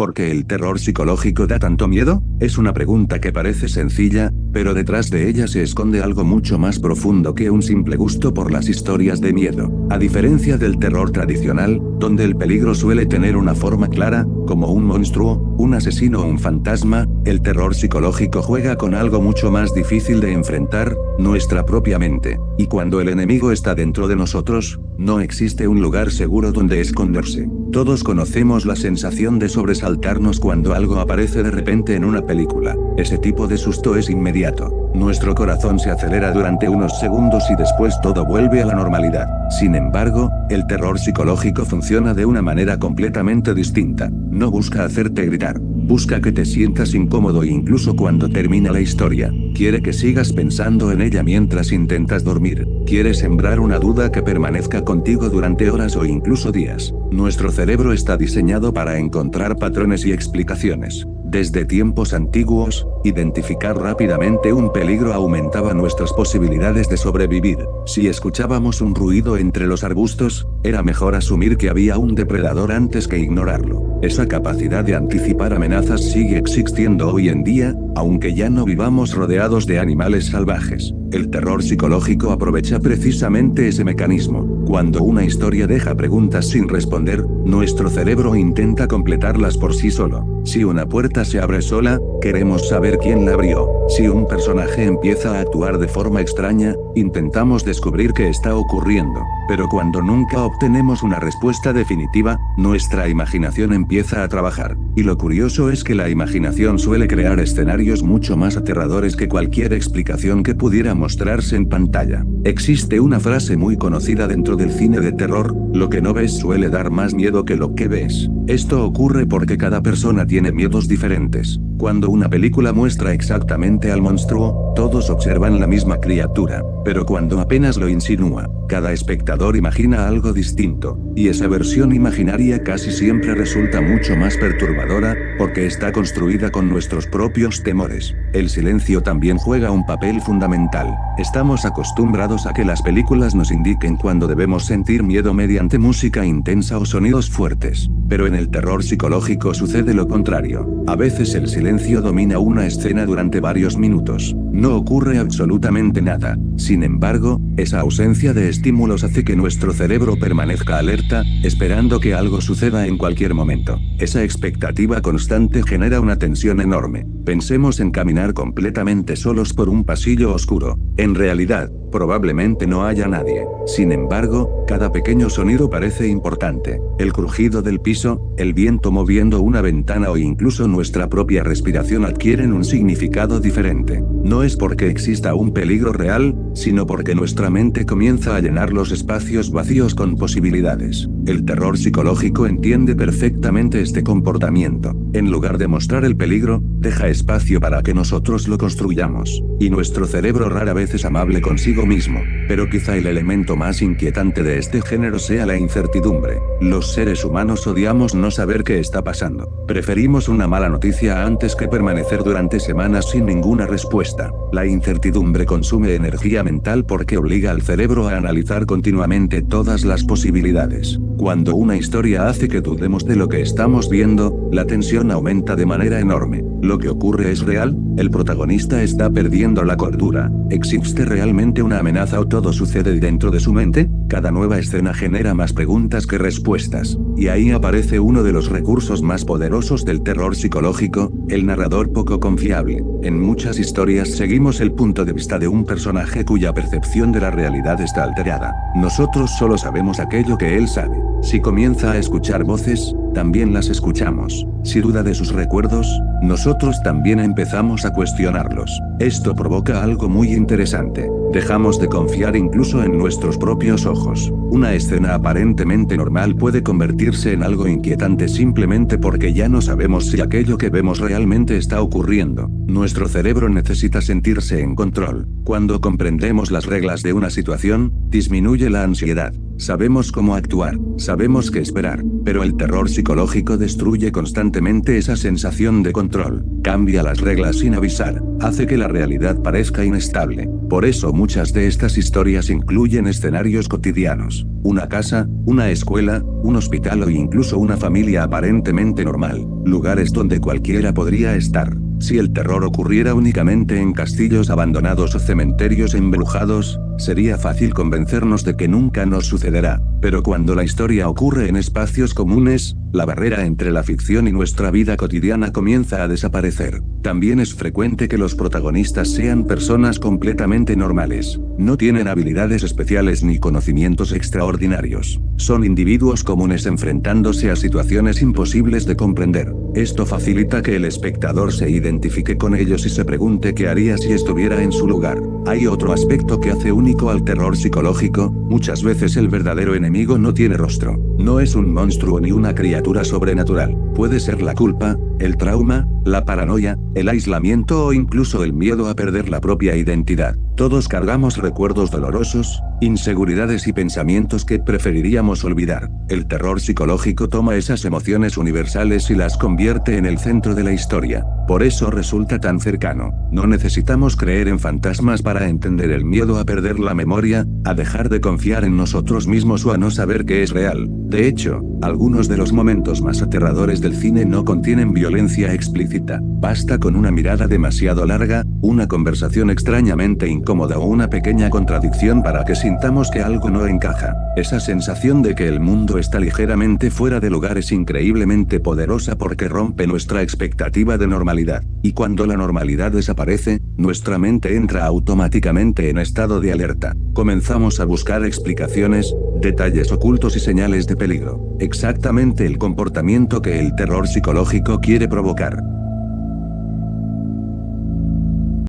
¿Por qué el terror psicológico da tanto miedo? Es una pregunta que parece sencilla, pero detrás de ella se esconde algo mucho más profundo que un simple gusto por las historias de miedo. A diferencia del terror tradicional, donde el peligro suele tener una forma clara, como un monstruo, un asesino o un fantasma, el terror psicológico juega con algo mucho más difícil de enfrentar, nuestra propia mente. Y cuando el enemigo está dentro de nosotros, no existe un lugar seguro donde esconderse. Todos conocemos la sensación de sobresaltarnos cuando algo aparece de repente en una película. Ese tipo de susto es inmediato. Nuestro corazón se acelera durante unos segundos y después todo vuelve a la normalidad. Sin embargo, el terror psicológico funciona de una manera completamente distinta. No busca hacerte gritar. Busca que te sientas incómodo incluso cuando termina la historia. Quiere que sigas pensando en ella mientras intentas dormir. Quiere sembrar una duda que permanezca contigo durante horas o incluso días. Nuestro cerebro está diseñado para encontrar patrones y explicaciones. Desde tiempos antiguos, identificar rápidamente un peligro aumentaba nuestras posibilidades de sobrevivir. Si escuchábamos un ruido entre los arbustos, era mejor asumir que había un depredador antes que ignorarlo. Esa capacidad de anticipar amenazas sigue existiendo hoy en día, aunque ya no vivamos rodeados de animales salvajes. El terror psicológico aprovecha precisamente ese mecanismo. Cuando una historia deja preguntas sin responder, nuestro cerebro intenta completarlas por sí solo. Si una puerta se abre sola, queremos saber quién la abrió. Si un personaje empieza a actuar de forma extraña, intentamos descubrir qué está ocurriendo. Pero cuando nunca obtenemos una respuesta definitiva, nuestra imaginación empieza a trabajar. Y lo curioso es que la imaginación suele crear escenarios mucho más aterradores que cualquier explicación que pudiera mostrarse en pantalla. Existe una frase muy conocida dentro del cine de terror: lo que no ves suele dar más miedo que lo que ves. Esto ocurre porque cada persona tiene miedos diferentes. Cuando una película muestra exactamente al monstruo, todos observan la misma criatura. Pero cuando apenas lo insinúa, cada espectador imagina algo distinto, y esa versión imaginaria casi siempre resulta mucho más perturbadora, porque está construida con nuestros propios temores. El silencio también juega un papel fundamental. Estamos acostumbrados a que las películas nos indiquen cuando debemos sentir miedo mediante música intensa o sonidos fuertes. Pero en el terror psicológico sucede lo contrario. A veces el silencio domina una escena durante varios minutos. No ocurre absolutamente nada. Sin embargo, esa ausencia de estímulos hace que nuestro cerebro permanezca alerta, esperando que algo suceda en cualquier momento. Esa expectativa constante genera una tensión enorme. Pensemos en caminar completamente solos por un pasillo oscuro. En realidad, probablemente no haya nadie. Sin embargo, cada pequeño sonido parece importante. El crujido del piso, el viento moviendo una ventana o incluso nuestra propia respiración adquieren un significado diferente. No es porque exista un peligro real, sino porque nuestra mente comienza a llenar los espacios vacíos con posibilidades. El terror psicológico entiende perfectamente este comportamiento. En lugar de mostrar el peligro, deja espacio para que nosotros lo construyamos. Y nuestro cerebro rara vez es amable consigo mismo. Pero quizá el elemento más inquietante de este género sea la incertidumbre. Los seres humanos odiamos no saber qué está pasando. Preferimos una mala noticia antes que permanecer durante semanas sin ninguna respuesta. La incertidumbre consume energía mental porque obliga al cerebro a analizar continuamente todas las posibilidades. Cuando una historia hace que dudemos de lo que estamos viendo, la tensión aumenta de manera enorme. ¿Lo que ocurre es real? ¿El protagonista está perdiendo la cordura? ¿Existe realmente una amenaza o todo sucede dentro de su mente? Cada nueva escena genera más preguntas que respuestas. Y ahí aparece uno de los recursos más poderosos del terror psicológico, el narrador poco confiable. En muchas historias seguimos el punto de vista de un personaje cuya percepción de la realidad está alterada. Nosotros solo sabemos aquello que él sabe. Si comienza a escuchar voces, también las escuchamos. Si duda de sus recuerdos, nosotros también empezamos a cuestionarlos. Esto provoca algo muy interesante. Dejamos de confiar incluso en nuestros propios ojos. Una escena aparentemente normal puede convertirse en algo inquietante simplemente porque ya no sabemos si aquello que vemos realmente está ocurriendo. Nuestro cerebro necesita sentirse en control. Cuando comprendemos las reglas de una situación, disminuye la ansiedad. sabemos cómo actuar, sabemos qué esperar, pero el terror psicológico destruye constantemente esa sensación de control, cambia las reglas sin avisar, hace que la realidad parezca inestable. Por eso muchas de estas historias incluyen escenarios cotidianos, una casa, una escuela, un hospital o incluso una familia aparentemente normal, lugares donde cualquiera podría estar. Si el terror ocurriera únicamente en castillos abandonados o cementerios embrujados, sería fácil convencernos de que nunca nos sucederá, pero cuando la historia ocurre en espacios comunes, la barrera entre la ficción y nuestra vida cotidiana comienza a desaparecer. También es frecuente que los protagonistas sean personas completamente normales. No tienen habilidades especiales ni conocimientos extraordinarios. Son individuos comunes enfrentándose a situaciones imposibles de comprender. Esto facilita que el espectador se identifique con ellos y se pregunte qué haría si estuviera en su lugar. Hay otro aspecto que hace único al terror psicológico: muchas veces el verdadero enemigo no tiene rostro. No es un monstruo ni una criatura sobrenatural. Puede ser la culpa, el trauma, la paranoia, el aislamiento o incluso el miedo a perder la propia identidad. Todos cargamos recuerdos dolorosos, inseguridades y pensamientos que preferiríamos olvidar. El terror psicológico toma esas emociones universales y las convierte en el centro de la historia. Por eso resulta tan cercano. No necesitamos creer en fantasmas para entender el miedo a perder la memoria, a dejar de confiar en nosotros mismos o a no saber que es real. De hecho, algunos de los momentos más aterradores del cine no contienen violencia explícita. Basta con una mirada demasiado larga, una conversación extrañamente incómoda o una pequeña contradicción para que sintamos que algo no encaja. Esa sensación de que el mundo está ligeramente fuera de lugar es increíblemente poderosa porque rompe nuestra expectativa de normalidad. Y cuando la normalidad desaparece, nuestra mente entra automáticamente en estado de alerta. Comenzamos a buscar explicaciones, detalles ocultos y señales de peligro. Exactamente el comportamiento que el terror psicológico quiere provocar.